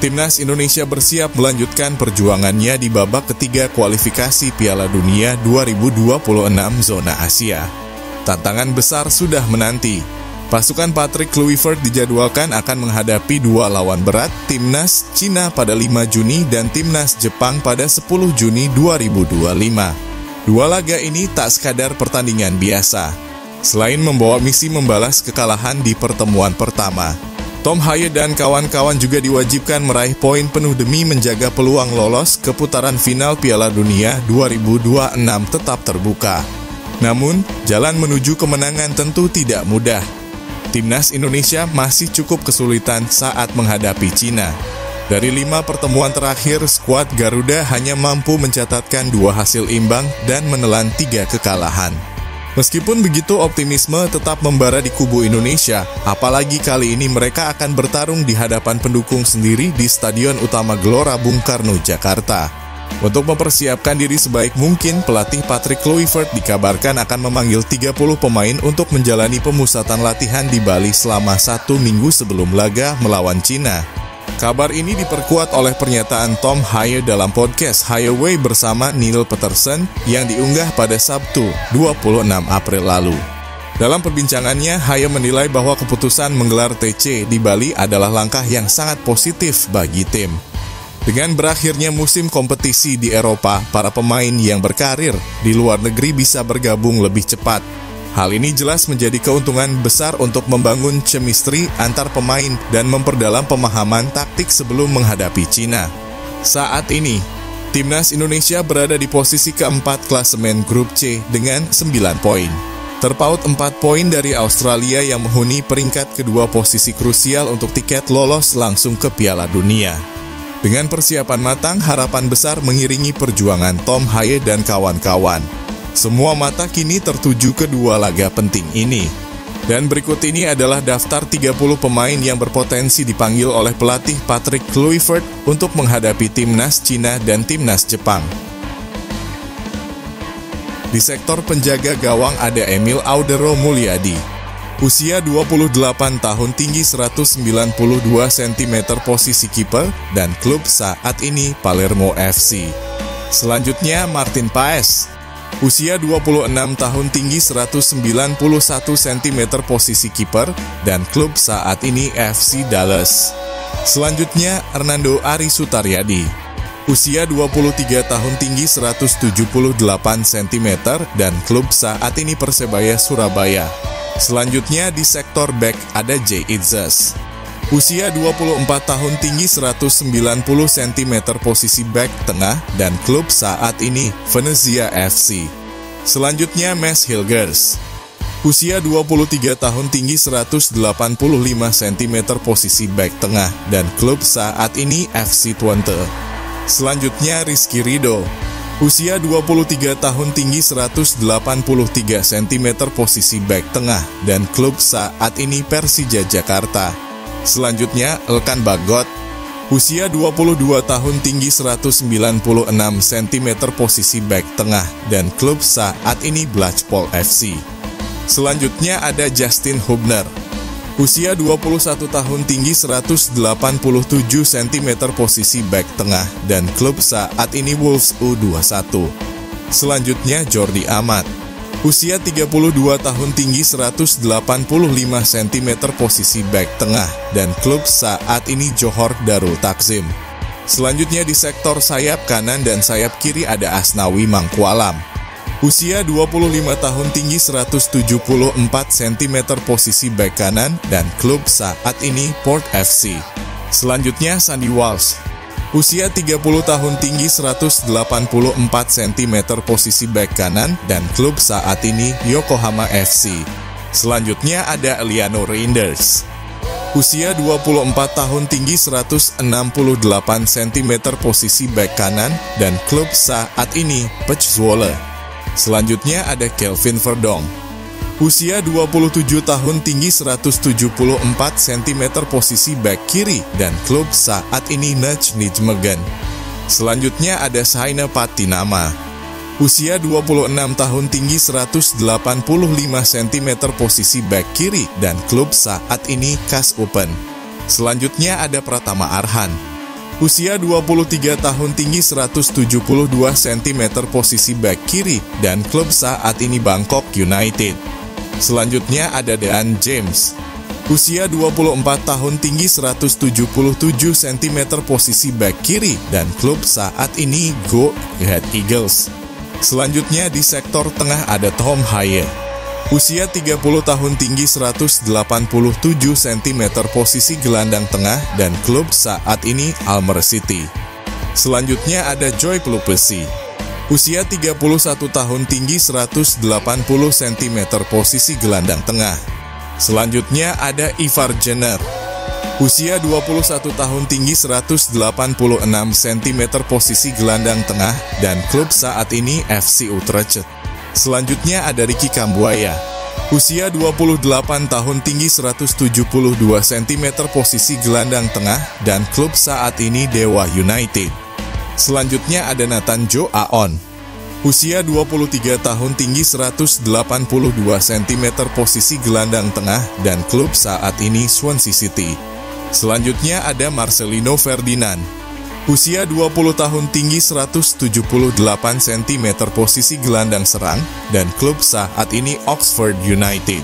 Timnas Indonesia bersiap melanjutkan perjuangannya di babak ketiga kualifikasi Piala Dunia 2026 zona Asia. Tantangan besar sudah menanti. Pasukan Patrick Kluivert dijadwalkan akan menghadapi dua lawan berat, Timnas Cina pada 5 Juni dan Timnas Jepang pada 10 Juni 2025. Dua laga ini tak sekadar pertandingan biasa. Selain membawa misi membalas kekalahan di pertemuan pertama, Tom Haye dan kawan-kawan juga diwajibkan meraih poin penuh demi menjaga peluang lolos ke putaran final Piala Dunia 2026 tetap terbuka. Namun, jalan menuju kemenangan tentu tidak mudah. Timnas Indonesia masih cukup kesulitan saat menghadapi Cina. Dari 5 pertemuan terakhir, skuad Garuda hanya mampu mencatatkan 2 hasil imbang dan menelan 3 kekalahan. Meskipun begitu, optimisme tetap membara di kubu Indonesia, apalagi kali ini mereka akan bertarung di hadapan pendukung sendiri di Stadion Utama Gelora Bung Karno, Jakarta. Untuk mempersiapkan diri sebaik mungkin, pelatih Patrick Kluivert dikabarkan akan memanggil 30 pemain untuk menjalani pemusatan latihan di Bali selama 1 minggu sebelum laga melawan Cina. Kabar ini diperkuat oleh pernyataan Tom Haye dalam podcast Hayeway bersama Neil Peterson yang diunggah pada Sabtu, 26 April lalu. Dalam perbincangannya, Haye menilai bahwa keputusan menggelar TC di Bali adalah langkah yang sangat positif bagi tim. Dengan berakhirnya musim kompetisi di Eropa, para pemain yang berkarir di luar negeri bisa bergabung lebih cepat. Hal ini jelas menjadi keuntungan besar untuk membangun chemistry antar pemain dan memperdalam pemahaman taktik sebelum menghadapi Cina. Saat ini, Timnas Indonesia berada di posisi keempat klasemen grup C dengan 9 poin. Terpaut 4 poin dari Australia yang menghuni peringkat kedua posisi krusial untuk tiket lolos langsung ke Piala Dunia. Dengan persiapan matang, harapan besar mengiringi perjuangan Tom Haye dan kawan-kawan. Semua mata kini tertuju ke dua laga penting ini. Dan berikut ini adalah daftar 30 pemain yang berpotensi dipanggil oleh pelatih Patrick Kluivert untuk menghadapi Timnas Cina dan Timnas Jepang. Di sektor penjaga gawang ada Emil Audero Mulyadi. Usia 28 tahun, tinggi 192 cm, posisi kiper, dan klub saat ini Palermo FC. Selanjutnya Martin Paes. Usia 26 tahun, tinggi 191 cm, posisi kiper, dan klub saat ini FC Dallas. Selanjutnya Hernando Ari Sutaryadi. Usia 23 tahun, tinggi 178 cm, dan klub saat ini Persebaya Surabaya. Selanjutnya di sektor back ada Jay Itzes. Usia 24 tahun, tinggi 190 cm, posisi back tengah, dan klub saat ini Venezia FC. Selanjutnya Mads Hilgers. Usia 23 tahun, tinggi 185 cm, posisi back tengah, dan klub saat ini FC Twente. Selanjutnya Rizky Ridho. Usia 23 tahun, tinggi 183 cm, posisi back tengah, dan klub saat ini Persija Jakarta. Selanjutnya Elkan Bagot. Usia 22 tahun, tinggi 196 cm, posisi back tengah, dan klub saat ini Blachpol FC. Selanjutnya ada Justin Hubner. Usia 21 tahun, tinggi 187 cm, posisi back tengah, dan klub saat ini Wolves U21. Selanjutnya Jordi Amat. Usia 32 tahun, tinggi 185 cm, posisi back tengah, dan klub saat ini Johor Darul Takzim. Selanjutnya di sektor sayap kanan dan sayap kiri ada Asnawi Mangkualam. Usia 25 tahun, tinggi 174 cm, posisi back kanan, dan klub saat ini Port FC. Selanjutnya Sandy Walsh. Usia 30 tahun, tinggi 184 cm, posisi back kanan, dan klub saat ini Yokohama FC. Selanjutnya ada Eliano Reinders. Usia 24 tahun, tinggi 168 cm, posisi back kanan, dan klub saat ini Pech Zwolle. Selanjutnya ada Kelvin Verdong. Usia 27 tahun, tinggi 174 cm, posisi back kiri, dan klub saat ini Nijmegen. Selanjutnya ada Saina Patinama. Usia 26 tahun, tinggi 185 cm, posisi back kiri, dan klub saat ini KAS Open. Selanjutnya ada Pratama Arhan. Usia 23 tahun, tinggi 172 cm, posisi back kiri, dan klub saat ini Bangkok United. Selanjutnya ada Dean James. Usia 24 tahun, tinggi 177 cm, posisi back kiri, dan klub saat ini Go Ahead Eagles. Selanjutnya di sektor tengah ada Tom Haye. Usia 30 tahun, tinggi 187 cm, posisi gelandang tengah, dan klub saat ini Almer City. Selanjutnya ada Joy Pelupesi. Usia 31 tahun, tinggi 180 cm, posisi gelandang tengah. Selanjutnya ada Ivar Jenner. Usia 21 tahun, tinggi 186 cm, posisi gelandang tengah, dan klub saat ini FC Utrecht. Selanjutnya ada Ricky Kambuaya. Usia 28 tahun, tinggi 172 cm, posisi gelandang tengah, dan klub saat ini Dewa United. Selanjutnya ada Nathan Jo Aon. Usia 23 tahun, tinggi 182 cm, posisi gelandang tengah, dan klub saat ini Swansea City. Selanjutnya ada Marcelino Ferdinand. Usia 20 tahun, tinggi 178 cm, posisi gelandang serang, dan klub saat ini Oxford United.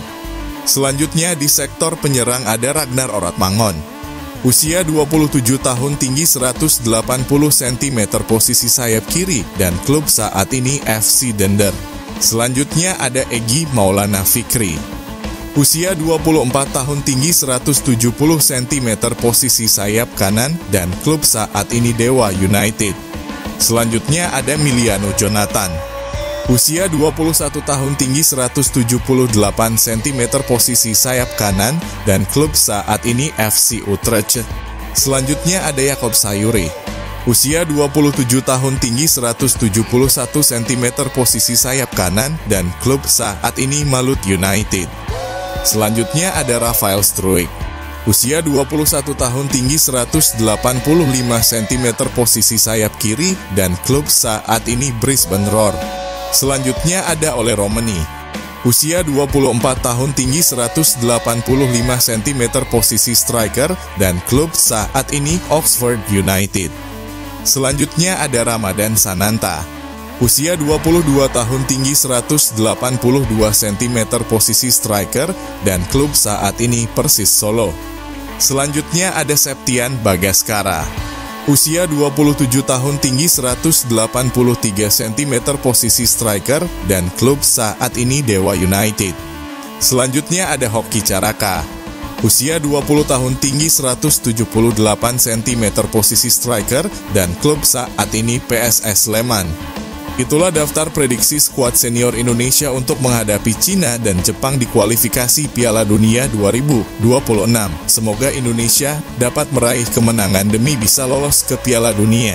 Selanjutnya di sektor penyerang ada Ragnar Oratmangon. Usia 27 tahun, tinggi 180 cm, posisi sayap kiri, dan klub saat ini FC Dender. Selanjutnya ada Egy Maulana Fikri. Usia 24 tahun, tinggi 170 cm, posisi sayap kanan, dan klub saat ini Dewa United. Selanjutnya ada Miliano Jonathan. Usia 21 tahun, tinggi 178 cm, posisi sayap kanan, dan klub saat ini FC Utrecht. Selanjutnya ada Jakob Sayuri. Usia 27 tahun, tinggi 171 cm, posisi sayap kanan, dan klub saat ini Malut United. Selanjutnya ada Rafael Struijk. Usia 21 tahun, tinggi 185 cm, posisi sayap kiri, dan klub saat ini Brisbane Roar. Selanjutnya ada Ole Romani. Usia 24 tahun, tinggi 185 cm, posisi striker, dan klub saat ini Oxford United. Selanjutnya ada Ramadan Sananta. Usia 22 tahun, tinggi 182 cm, posisi striker, dan klub saat ini Persis Solo. Selanjutnya ada Septian Bagaskara. Usia 27 tahun, tinggi 183 cm, posisi striker, dan klub saat ini Dewa United. Selanjutnya ada Hoki Caraka. Usia 20 tahun, tinggi 178 cm, posisi striker, dan klub saat ini PSS Sleman. Itulah daftar prediksi skuad senior Indonesia untuk menghadapi Cina dan Jepang di kualifikasi Piala Dunia 2026. Semoga Indonesia dapat meraih kemenangan demi bisa lolos ke Piala Dunia.